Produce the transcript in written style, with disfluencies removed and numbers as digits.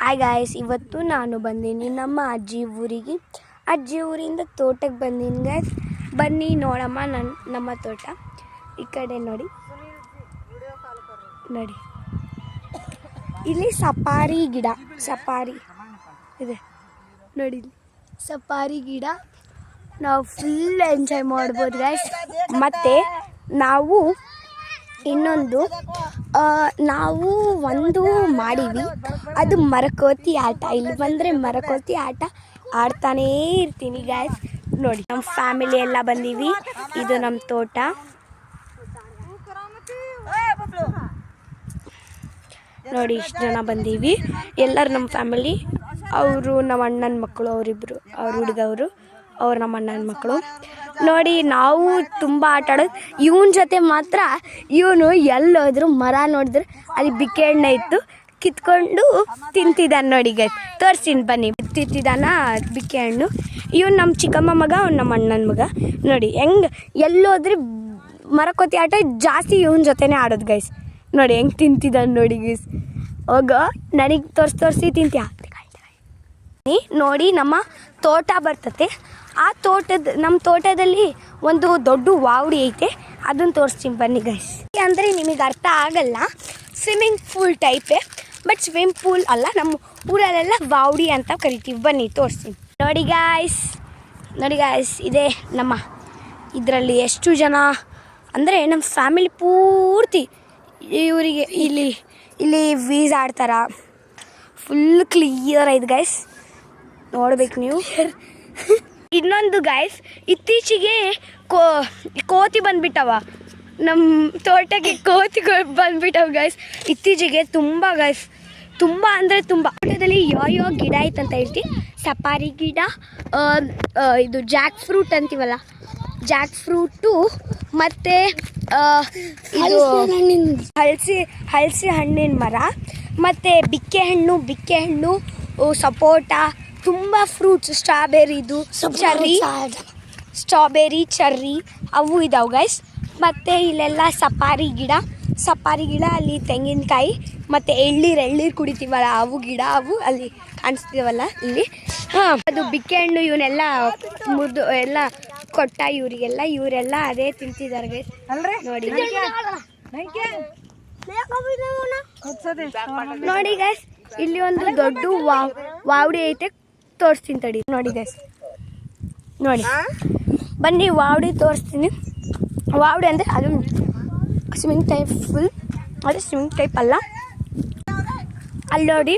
Hi guys, ಇವತ್ತು ನಾನು ಬಂದೀನಿ ನಮ್ಮ ಅಜ್ಜಿ ಊರಿಗೆ. ಅಜ್ಜಿ ಊರಿಂದ ತೋಟಕ್ಕೆ ಬಂದೀನಿ ಗಾಯ್ಸ್. ಬನ್ನಿ ನೋಡಮ್ಮ ನಮ್ಮ ತೋಟ. ಈ ಕಡೆ ನೋಡಿ ಇಲ್ಲಿ ಸಪಾರಿ ಗಿಡ ಇದೆ ನೋಡಿ. ಸಪಾರಿ ಗಿಡ ನಾವು ಫುಲ್ ಎಂಜಾಯ್ ಮಾಡ್ಬೋದು ಗಾಯ್ಸ್. ಮತ್ತು ನಾವು ನಾವು ಒಂದು ಮಾಡೀವಿ, ಅದು ಮರಕೋತಿ ಆಟ. ಇಲ್ಲಿ ಬಂದರೆ ಮರಕೋತಿ ಆಟ ಆಡ್ತಾನೇ ಇರ್ತೀನಿ ಗಾಯ್ಸ್. ನೋಡಿ ನಮ್ಮ ಫ್ಯಾಮಿಲಿ ಎಲ್ಲ ಬಂದೀವಿ. ಇದು ನಮ್ಮ ತೋಟ. ನೋಡಿ ಇಷ್ಟು ಜನ ಬಂದೀವಿ. ಎಲ್ಲರೂ ನಮ್ಮ ಫ್ಯಾಮಿಲಿ. ಅವರು ನಮ್ಮ ಅಣ್ಣನ ಮಕ್ಕಳು, ಅವರಿಬ್ಬರು, ಅವ್ರ ಹುಡುಗವರು, ಅವ್ರು ನಮ್ಮ ಅಣ್ಣನ ಮಕ್ಕಳು. ನೋಡಿ ನಾವು ತುಂಬ ಆಟ ಆಡೋದು. ಇವನ ಜೊತೆ ಮಾತ್ರ ಇವನು ಎಲ್ಲೋದ್ರು ಮರ ನೋಡಿದ್ರೆ ಅಲ್ಲಿ ಬಿಕ್ಕೆ ಹಣ್ಣು ಇತ್ತು, ಕಿತ್ಕೊಂಡು ತಿಂತಿದ್ದಾನೆ ನೋಡಿ ಗೈಸ್. ತೋರಿಸ್ತೀನಿ ಬನ್ನಿ. ತಿಂತಿದ್ದಾನ ಬಿಕ್ಕೆ ಹಣ್ಣು. ಇವನು ನಮ್ಮ ಚಿಕ್ಕಮ್ಮ ಮಗ, ಅವ್ನು ನಮ್ಮ ಅಣ್ಣನ ಮಗ. ನೋಡಿ ಹೆಂಗೆ ಎಲ್ಲೋದ್ರೆ ಮರಕೋತಿ ಆಟ ಜಾಸ್ತಿ ಇವನ ಜೊತೆನೇ ಆಡೋದು ಗೈಸ್. ನೋಡಿ ಹೆಂಗೆ ತಿಂತಿದ್ದಾನೆ ನೋಡಿ ಗೈಸ್. ಹೋಗೋ ನನಗೆ ತೋರಿಸಿ ತಿಂತೀಯ ನೋಡಿ. ನಮ್ಮ ತೋಟ ಬರ್ತತೆ. ನಮ್ಮ ತೋಟದಲ್ಲಿ ಒಂದು ದೊಡ್ಡ ವಾವಡಿ ಐತೆ, ಅದನ್ನು ತೋರಿಸ್ತೀನಿ ಬನ್ನಿ ಗೈಸ್. ಅಂದರೆ ನಿಮಗೆ ಅರ್ಥ ಆಗಲ್ಲ, ಸ್ವಿಮ್ಮಿಂಗ್ ಪೂಲ್ ಟೈಪೇ, ಬಟ್ ಸ್ವಿಮ್ಮಿಂಗ್ ಪೂಲ್ ಅಲ್ಲ. ನಮ್ಮ ಊರಲ್ಲೆಲ್ಲ ವಾವಡಿ ಅಂತ ಕರಿತೀವಿ. ಬನ್ನಿ ತೋರಿಸ್ತೀನಿ. ನೋಡಿ ಗಾಯ್ಸ್ ಇದೆ ನಮ್ಮ ಇದರಲ್ಲಿ ಎಷ್ಟು ಜನ ಅಂದರೆ ನಮ್ಮ ಫ್ಯಾಮಿಲಿ ಪೂರ್ತಿ ಇವರಿಗೆ ಇಲ್ಲಿ ವೀಸ್ ಆಡ್ತಾರ. ಫುಲ್ ಕ್ಲಿಯರ್ ಐತೆ ಗೈಸ್, ನೋಡ್ಬೇಕು ನೀವು. ಇನ್ನೊಂದು ಗೈಸ್, ಇತ್ತೀಚೆಗೆ ಕೋತಿ ಬಂದ್ಬಿಟ್ಟವ ನಮ್ಮ ತೋಟಕ್ಕೆ. ಕೋತಿಗಳು ಬಂದ್ಬಿಟ್ಟವ ಗೈಸ್ ಇತ್ತೀಚೆಗೆ. ತುಂಬ ಗೈಸ್, ತುಂಬ ಅಂದರೆ ತುಂಬ. ತೋಟದಲ್ಲಿ ಯಾವ ಗಿಡ ಐತಂತ ಹೇಳ್ತೀವಿ. ಸಪಾರಿ ಗಿಡ, ಇದು ಜಾಕ್ ಫ್ರೂಟ್ ಅಂತೀವಲ್ಲ, ಜಾಕ್ ಫ್ರೂಟು, ಮತ್ತು ಇದು ಹಲಸಿ ಹಣ್ಣಿನ ಮರ, ಮತ್ತು ಬಿಕ್ಕೆ ಹಣ್ಣು, ಸಪೋಟ, ತುಂಬ ಫ್ರೂಟ್ಸ್, ಸ್ಟ್ರಾಬೆರಿ, ಚೆರ್ರಿ ಅವು ಇದಾವೆ ಗೈಸ್. ಮತ್ತು ಇಲ್ಲೆಲ್ಲ ಸಪಾರಿ ಗಿಡ, ಅಲ್ಲಿ ತೆಂಗಿನಕಾಯಿ, ಮತ್ತು ಎಳ್ಳೀರು ಕುಡಿತೀವಲ್ಲ ಅವು ಗಿಡ, ಅವು ಅಲ್ಲಿ ಕಾಣಿಸ್ತೀವಲ್ಲ ಇಲ್ಲಿ. ಅದು ಬಿಕ್ಕೆ ಹಣ್ಣು ಇವನ್ನೆಲ್ಲ ಮುರಿದು ಎಲ್ಲ ಕೊಟ್ಟ ಇವರೆಲ್ಲ ಅದೇ ತಿಂತಿದ್ದಾರೆ ಗೈಸ್. ನೋಡಿ ಗೈಸ್, ಇಲ್ಲಿ ಒಂದು ದೊಡ್ಡ ವಾವಡಿ ಐತೆ, ತೋರಿಸ್ತೀನಿ ತಡಿ. ನೋಡಿ ಗೈಸ್, ನೋಡಿ ಬನ್ನಿ ವಾವಡಿ ತೋರಿಸ್ತೀನಿ. ವಾವಡಿ ಅಂದರೆ ಅದು ಸ್ವಿಮ್ಮಿಂಗ್ ಟೈಪ್, ಫುಲ್ ಅದು ಸ್ವಿಮ್ಮಿಂಗ್ ಟೈಪ್ ಅಲ್ಲ. ಅಲ್ಲಿ ನೋಡಿ